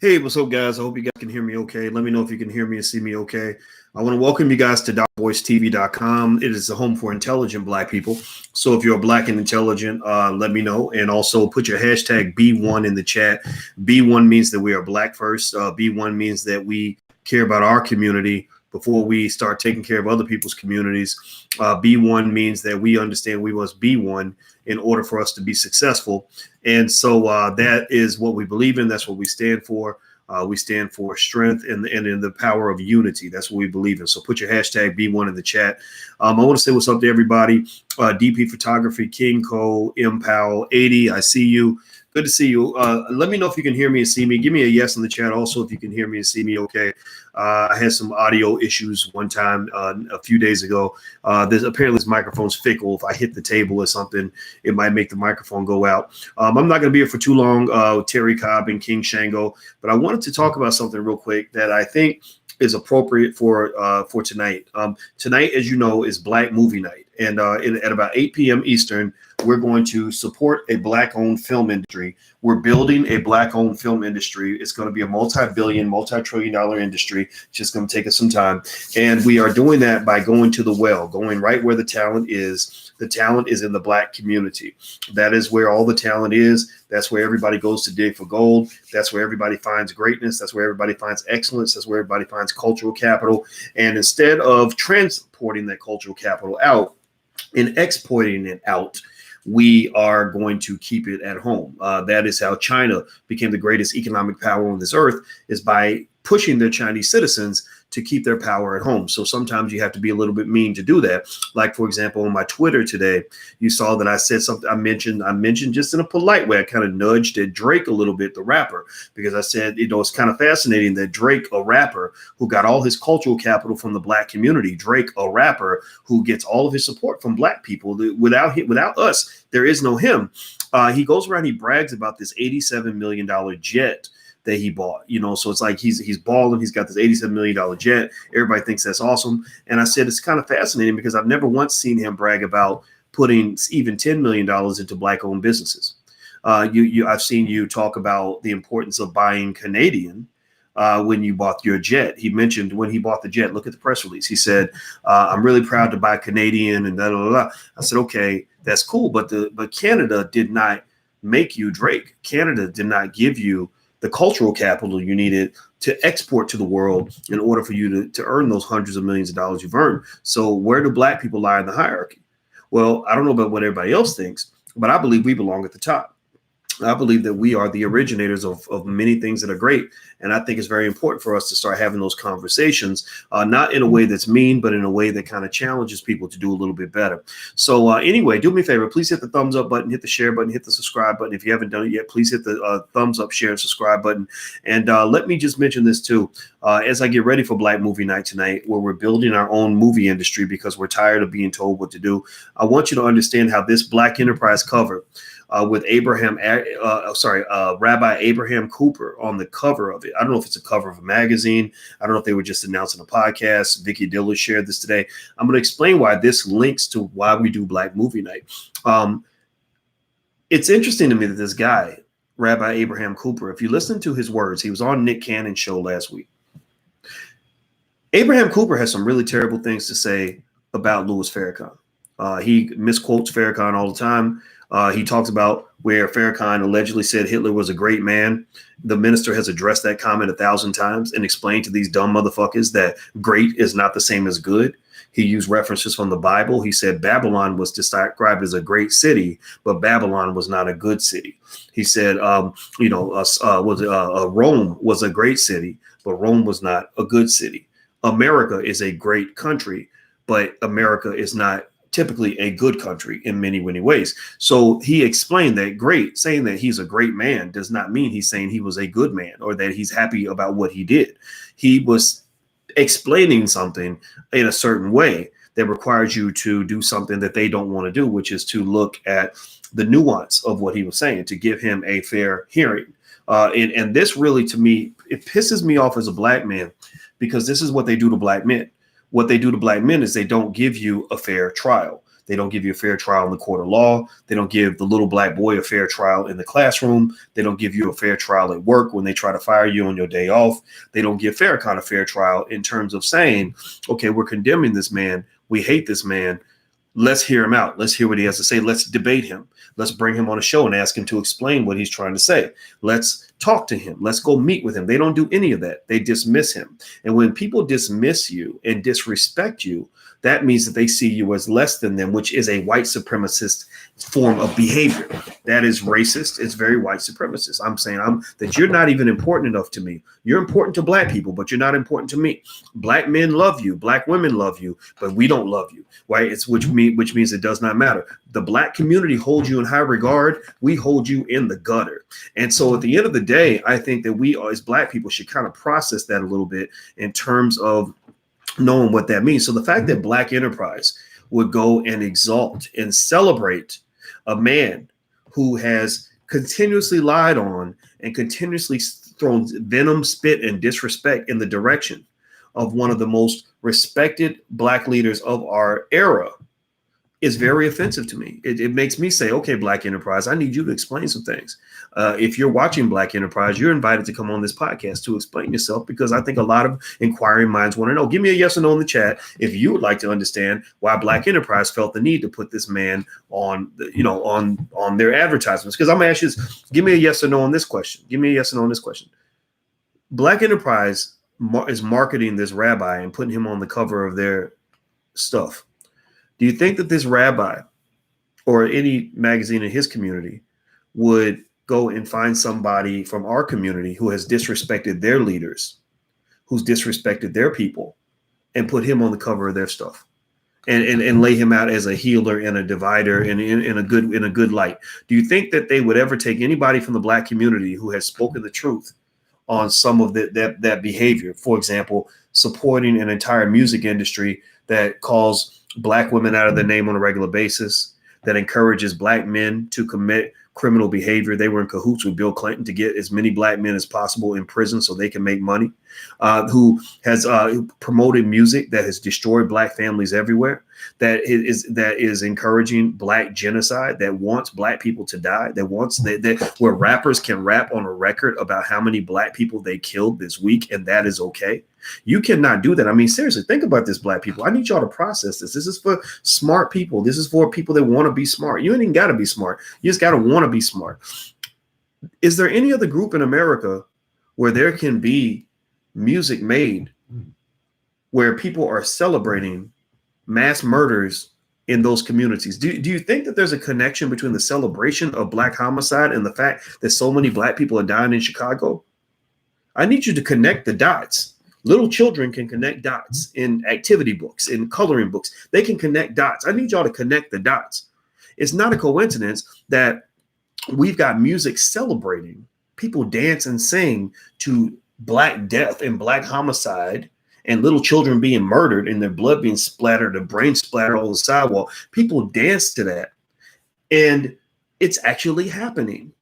Hey, what's up, guys? I hope you guys can hear me okay. Let me know if you can hear me and see me okay. I want to welcome you guys to DrBoyceTV.com. It is the home for intelligent Black people. So if you're Black and intelligent, let me know. And also put your hashtag B1 in the chat. B1 means that we are Black first. B1 means that we care about our community before we start taking care of other people's communities. B1 means that we understand we must be one in order for us to be successful. And so that is what we believe in. That's what we stand for. We stand for strength and in the power of unity. That's what we believe in. So put your hashtag B1 in the chat. I want to say what's up to everybody. DP Photography, King Cole, M Powell, 80. I see you. Good to see you. Let me know if you can hear me and see me. Give me a yes in the chat. Also, if you can hear me and see me okay. I had some audio issues one time a few days ago. Apparently this microphone's fickle. If I hit the table or something, it might make the microphone go out. I'm not going to be here for too long, Terry Cobb and King Shango, but I wanted to talk about something real quick that I think is appropriate for tonight. Tonight, as you know, is Black Movie Night. And at about 8 p.m. Eastern, we're going to support a Black-owned film industry. We're building a Black-owned film industry. It's going to be a multi-billion, multi-trillion-dollar industry. It's just going to take us some time. And we are doing that by going to the well, going right where the talent is. The talent is in the Black community. That is where all the talent is. That's where everybody goes to dig for gold. That's where everybody finds greatness. That's where everybody finds excellence. That's where everybody finds cultural capital. And instead of transporting that cultural capital out and exporting it out, we are going to keep it at home. That is how China became the greatest economic power on this earth, is by pushing their Chinese citizens to keep their power at home. So sometimes you have to be a little bit mean to do that. Like, for example, on my Twitter today, you saw that I said something. I mentioned just in a polite way. I kind of nudged at Drake a little bit, the rapper, because I said, it's kind of fascinating that Drake, a rapper who got all his cultural capital from the Black community, Drake, a rapper who gets all of his support from Black people. Without us, there is no him. He goes around, he brags about this $87 million jet that he bought, so it's like he's balling. He's got this $87 million jet. Everybody thinks that's awesome. And I said, it's kind of fascinating because I've never once seen him brag about putting even $10 million into Black-owned businesses. I've seen you talk about the importance of buying Canadian when you bought your jet. He mentioned when he bought the jet, look at the press release. He said, I'm really proud to buy Canadian and da, da, da, da. I said, okay, that's cool. But Canada did not make you Drake. Canada did not give you the cultural capital you needed to export to the world in order for you to earn those hundreds of millions of dollars you've earned. So where do Black people lie in the hierarchy? Well, I don't know about what everybody else thinks, but I believe we belong at the top. I believe that we are the originators of many things that are great. And I think it's very important for us to start having those conversations, not in a way that's mean, but in a way that kind of challenges people to do a little bit better. So anyway, do me a favor. Please hit the thumbs up button, hit the share button, hit the subscribe button. If you haven't done it yet, please hit the thumbs up, share, and subscribe button. And let me just mention this too. As I get ready for Black Movie Night tonight, where we're building our own movie industry because we're tired of being told what to do, I want you to understand how this Black enterprise cover with Rabbi Abraham Cooper on the cover of it. I don't know if it's a cover of a magazine. I don't know if they were just announcing a podcast. Vicky Diller shared this today. I'm going to explain why this links to why we do Black Movie Night. It's interesting to me that this guy, Rabbi Abraham Cooper, if you listen to his words, he was on Nick Cannon's show last week. Abraham Cooper has some really terrible things to say about Louis Farrakhan. He misquotes Farrakhan all the time. He talks about where Farrakhan allegedly said Hitler was a great man. The minister has addressed that comment 1,000 times and explained to these dumb motherfuckers that great is not the same as good. He used references from the Bible. He said Babylon was described as a great city, but Babylon was not a good city. He said, Rome was a great city, but Rome was not a good city. America is a great country, but America is not typically a good country in many, many ways. So he explained that saying that he's a great man does not mean he's saying he was a good man or that he's happy about what he did. He was explaining something in a certain way that requires you to do something that they don't want to do, which is to look at the nuance of what he was saying, to give him a fair hearing. And this really, to me, it pisses me off as a Black man, because this is what they do to Black men. What they do to Black men is they don't give you a fair trial. They don't give you a fair trial in the court of law. They don't give the little black boy a fair trial in the classroom. They don't give you a fair trial at work when they try to fire you on your day off. They don't give fair trial in terms of saying, okay, we're condemning this man. We hate this man. Let's hear him out. Let's hear what he has to say. Let's debate him. Let's bring him on a show and ask him to explain what he's trying to say. Let's talk to him. Let's go meet with him. They don't do any of that. They dismiss him. And when people dismiss you and disrespect you, that means that they see you as less than them, which is a white supremacist form of behavior. That is racist. It's very white supremacist. I'm saying that you're not even important enough to me. You're important to black people, but you're not important to me. Black men love you. Black women love you, but we don't love you. Right? Which means it does not matter. The black community holds you in high regard. We hold you in the gutter. And so at the end of the day, I think that we as black people should kind of process that a little bit in terms of knowing what that means. So the fact that Black enterprise would go and exalt and celebrate a man who has continuously lied on and continuously thrown venom, spit, and disrespect in the direction of one of the most respected Black leaders of our era is very offensive to me. It makes me say, okay, Black enterprise, I need you to explain some things. If you're watching Black enterprise, you're invited to come on this podcast to explain yourself, because I think a lot of inquiring minds want to know. Give me a yes or no in the chat if you would like to understand why Black enterprise felt the need to put this man on, on their advertisements. Because I'm gonna ask you this, give me a yes or no on this question. Give me a yes or no on this question. Black enterprise is marketing this rabbi and putting him on the cover of their stuff. Do you think that this rabbi or any magazine in his community would go and find somebody from our community who has disrespected their leaders, who's disrespected their people, and put him on the cover of their stuff and lay him out as a healer and a divider and in a good light? Do you think that they would ever take anybody from the Black community who has spoken the truth on some of that behavior? For example, supporting an entire music industry that calls Black women out of their name on a regular basis, that encourages Black men to commit criminal behavior. They were in cahoots with Bill Clinton to get as many Black men as possible in prison so they can make money, who has promoted music that has destroyed Black families everywhere, that is encouraging Black genocide, that wants Black people to die, where rappers can rap on a record about how many Black people they killed this week, and that is okay. You cannot do that. I mean, seriously, think about this, Black people. I need y'all to process this. This is for smart people. This is for people that want to be smart. You ain't even got to be smart. You just got to want to be smart. Is there any other group in America where there can be music made where people are celebrating mass murders in those communities? Do you think that there's a connection between the celebration of Black homicide and the fact that so many Black people are dying in Chicago? I need you to connect the dots. Little children can connect dots in activity books, in coloring books. They can connect dots. I need y'all to connect the dots. It's not a coincidence that we've got music celebrating. People dance and sing to Black death and Black homicide and little children being murdered and their blood being splattered, their brain splattered on the sidewalk. People dance to that. And it's actually happening.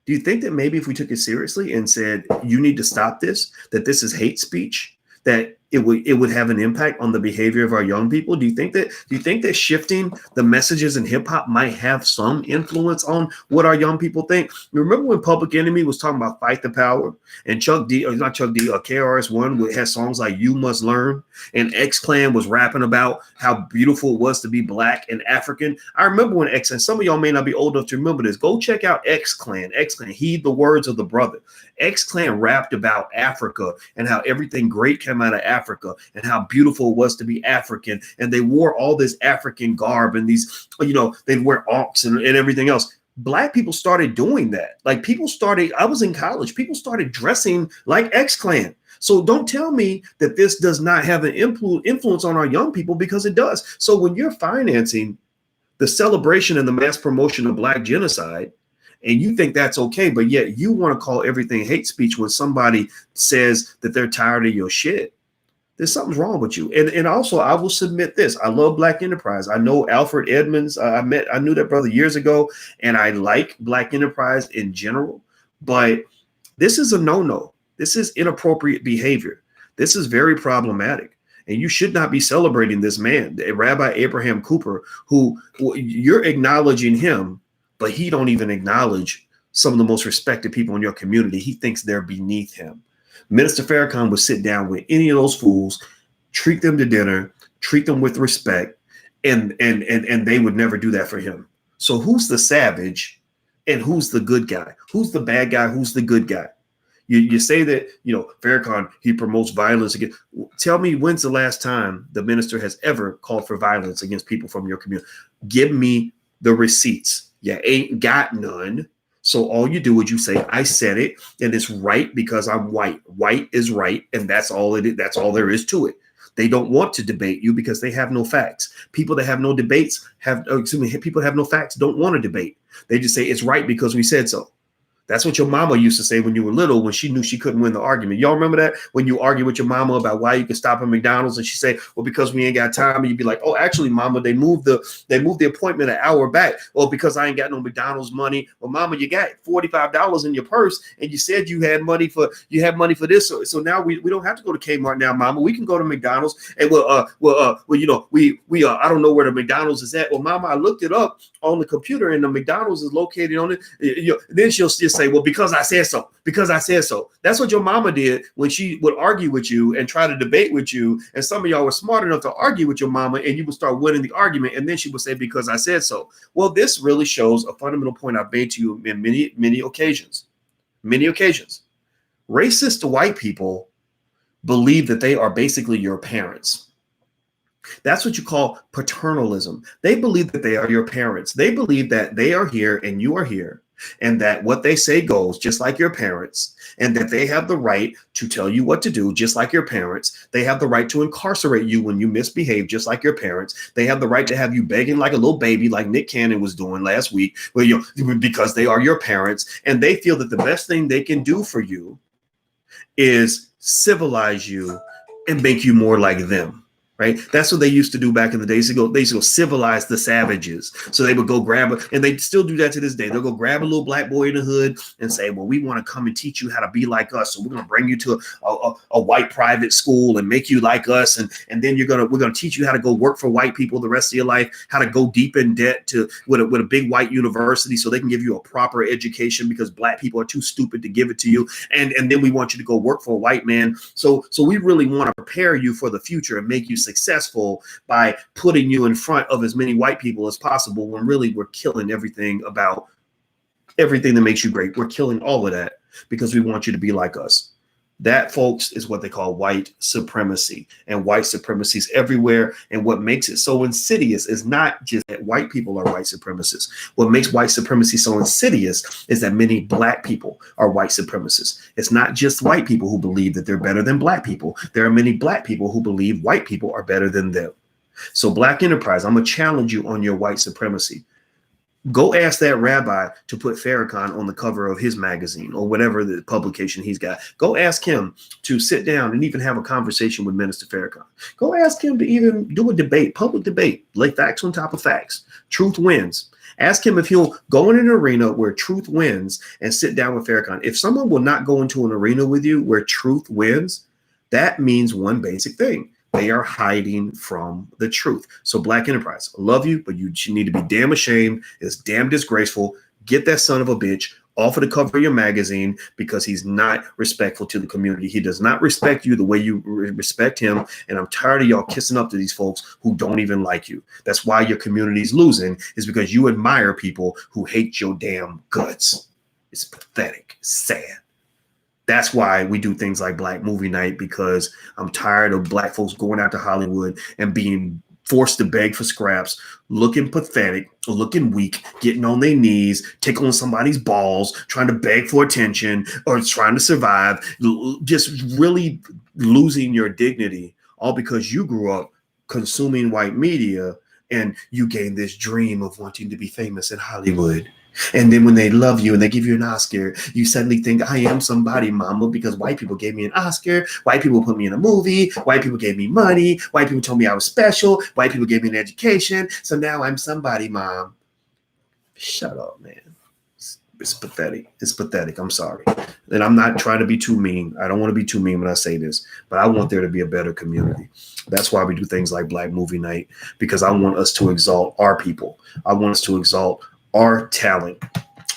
Do you think that maybe if we took it seriously and said, you need to stop this, that this is hate speech, that it would have an impact on the behavior of our young people? Do you think that shifting the messages in hip hop might have some influence on what our young people think? Remember when Public Enemy was talking about fight the power, and KRS-One had songs like You Must Learn, and X-Clan was rapping about how beautiful it was to be Black and African? I remember when X-Clan, some of y'all may not be old enough to remember this. Go check out X-Clan, Heed the Words of the Brother. X-Clan rapped about Africa and how everything great came out of Africa and how beautiful it was to be African. And they wore all this African garb and these, they'd wear auks and everything else. Black people started doing that. I was in college, people started dressing like X-Clan. So don't tell me that this does not have an influence on our young people, because it does. So when you're financing the celebration and the mass promotion of Black genocide, and you think that's okay, but yet you want to call everything hate speech when somebody says that they're tired of your shit, there's something's wrong with you. And also, I will submit this. I love Black enterprise. I know Alfred Edmonds. I knew that brother years ago, and I like Black enterprise in general. But this is a no-no. This is inappropriate behavior. This is very problematic. And you should not be celebrating this man, Rabbi Abraham Cooper, who you're acknowledging him, but he don't even acknowledge some of the most respected people in your community. He thinks they're beneath him. Minister Farrakhan would sit down with any of those fools, treat them to dinner, treat them with respect, and they would never do that for him. So who's the savage and who's the good guy? Who's the bad guy? Who's the good guy? You say that, Farrakhan, he promotes violence against. Tell me, when's the last time the minister has ever called for violence against people from your community? Give me the receipts. You ain't got none. So all you do is you say, I said it, and it's right because I'm white. White is right, and that's all it is. That's all there is to it. They don't want to debate you because they have no facts. People that have no debates people that have no facts don't want to debate. They just say it's right because we said so. That's what your mama used to say when you were little, when she knew she couldn't win the argument. Y'all remember that? When you argue with your mama about why you can stop at McDonald's, and she say, well, because we ain't got time. And you'd be like, oh, actually, mama, they moved the appointment an hour back. Well, because I ain't got no McDonald's money. Well, mama, you got $45 in your purse, and you said you had money for this. So now we don't have to go to Kmart now, mama. We can go to McDonald's. And we I don't know where the McDonald's is at. Well, mama, I looked it up on the computer, and the McDonald's is located on it. Then she'll just say, well, because I said so. Because I said so. That's what your mama did when she would argue with you and try to debate with you. And some of y'all were smart enough to argue with your mama, and you would start winning the argument. And then she would say, because I said so. Well, this really shows a fundamental point I've made to you in many occasions. Many occasions. Racist white people believe that they are basically your parents. That's what you call paternalism. They believe that they are your parents. They believe that they are here and you are here, and that what they say goes, just like your parents, and that they have the right to tell you what to do, just like your parents. They have the right to incarcerate you when you misbehave, just like your parents. They have the right to have you begging like a little baby, like Nick Cannon was doing last week, because they are your parents, and they feel that the best thing they can do for you is civilize you and make you more like them. Right. That's what they used to do back in the days. They used to go civilize the savages. So they would go and they still do that to this day. They'll go grab a little black boy in the hood and say, well, we want to come and teach you how to be like us. So we're going to bring you to a white private school and make you like us. And then we're going to teach you how to go work for white people the rest of your life, how to go deep in debt with a big white university so they can give you a proper education because black people are too stupid to give it to you. And then we want you to go work for a white man. So we really want to prepare you for the future and make you successful by putting you in front of as many white people as possible, when really we're killing everything that makes you great. We're killing all of that because we want you to be like us. That, folks, is what they call white supremacy, and white supremacy is everywhere. And what makes it so insidious is not just that white people are white supremacists. What makes white supremacy so insidious is that many black people are white supremacists. It's not just white people who believe that they're better than black people. There are many black people who believe white people are better than them. So Black Enterprise, I'm going to challenge you on your white supremacy. Go ask that rabbi to put Farrakhan on the cover of his magazine or whatever the publication he's got. Go ask him to sit down and even have a conversation with Minister Farrakhan. Go ask him to even do a debate, public debate, lay facts on top of facts. Truth wins. Ask him if he'll go in an arena where truth wins and sit down with Farrakhan. If someone will not go into an arena with you where truth wins, that means one basic thing. They are hiding from the truth. So Black Enterprise, I love you, but you need to be damn ashamed. It's damn disgraceful. Get that son of a bitch off of the cover of your magazine because he's not respectful to the community. He does not respect you the way you respect him. And I'm tired of y'all kissing up to these folks who don't even like you. That's why your community's losing, is because you admire people who hate your damn guts. It's pathetic, sad. That's why we do things like Black Movie Night, because I'm tired of black folks going out to Hollywood and being forced to beg for scraps, looking pathetic, looking weak, getting on their knees, tickling somebody's balls, trying to beg for attention or trying to survive, just really losing your dignity, all because you grew up consuming white media and you gained this dream of wanting to be famous in Hollywood. And then when they love you and they give you an Oscar, you suddenly think, I am somebody, mama, because white people gave me an Oscar. White people put me in a movie. White people gave me money. White people told me I was special. White people gave me an education. So now I'm somebody, mom. Shut up, man. It's pathetic. It's pathetic. I'm sorry. And I'm not trying to be too mean. I don't want to be too mean when I say this, but I want there to be a better community. That's why we do things like Black Movie Night, because I want us to exalt our people. I want us to exalt our talent.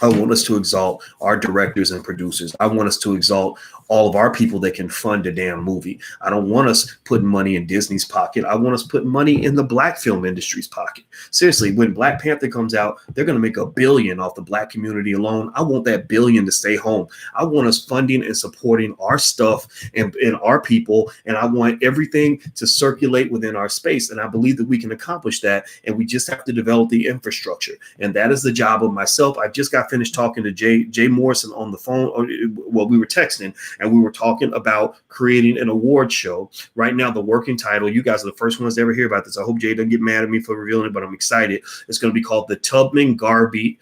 I want us to exalt our directors and producers. I want us to exalt all of our people that can fund a damn movie. I don't want us putting money in Disney's pocket. I want us putting money in the Black film industry's pocket. Seriously, when Black Panther comes out, they're going to make $1 billion off the Black community alone. I want that $1 billion to stay home. I want us funding and supporting our stuff and our people. And I want everything to circulate within our space. And I believe that we can accomplish that. And we just have to develop the infrastructure. And that is the job of myself. I just got finished talking to Jay Morrison on the phone. Well, we were texting. And we were talking about creating an award show. Right now, the working title, you guys are the first ones to ever hear about this. I hope Jay doesn't get mad at me for revealing it, but I'm excited. It's going to be called the Tubman Garvey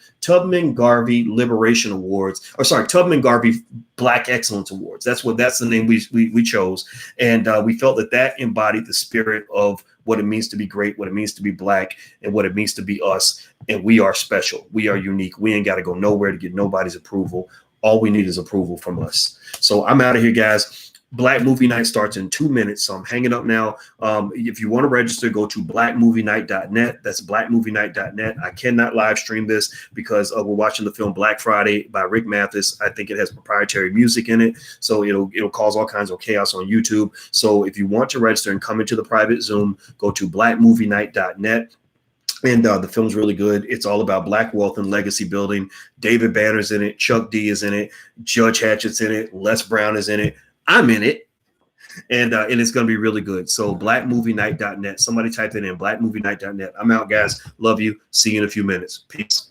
Liberation Awards. Or sorry, Tubman Garvey Black Excellence Awards. That's the name we chose. And we felt that embodied the spirit of what it means to be great, what it means to be Black, and what it means to be us. And we are special. We are unique. We ain't got to go nowhere to get nobody's approval. All we need is approval from us. So I'm out of here, guys. Black Movie Night starts in 2 minutes. So I'm hanging up now. If you want to register, go to blackmovienight.net. That's blackmovienight.net. I cannot live stream this because we're watching the film Black Friday by Rick Mathis. I think it has proprietary music in it. So it'll cause all kinds of chaos on YouTube. So if you want to register and come into the private Zoom, go to blackmovienight.net. And the film's really good. It's all about Black wealth and legacy building. David Banner's in it. Chuck D is in it. Judge Hatchett's in it. Les Brown is in it. I'm in it. And it's going to be really good. So blackmovienight.net. Somebody type it in, blackmovienight.net. I'm out, guys. Love you. See you in a few minutes. Peace.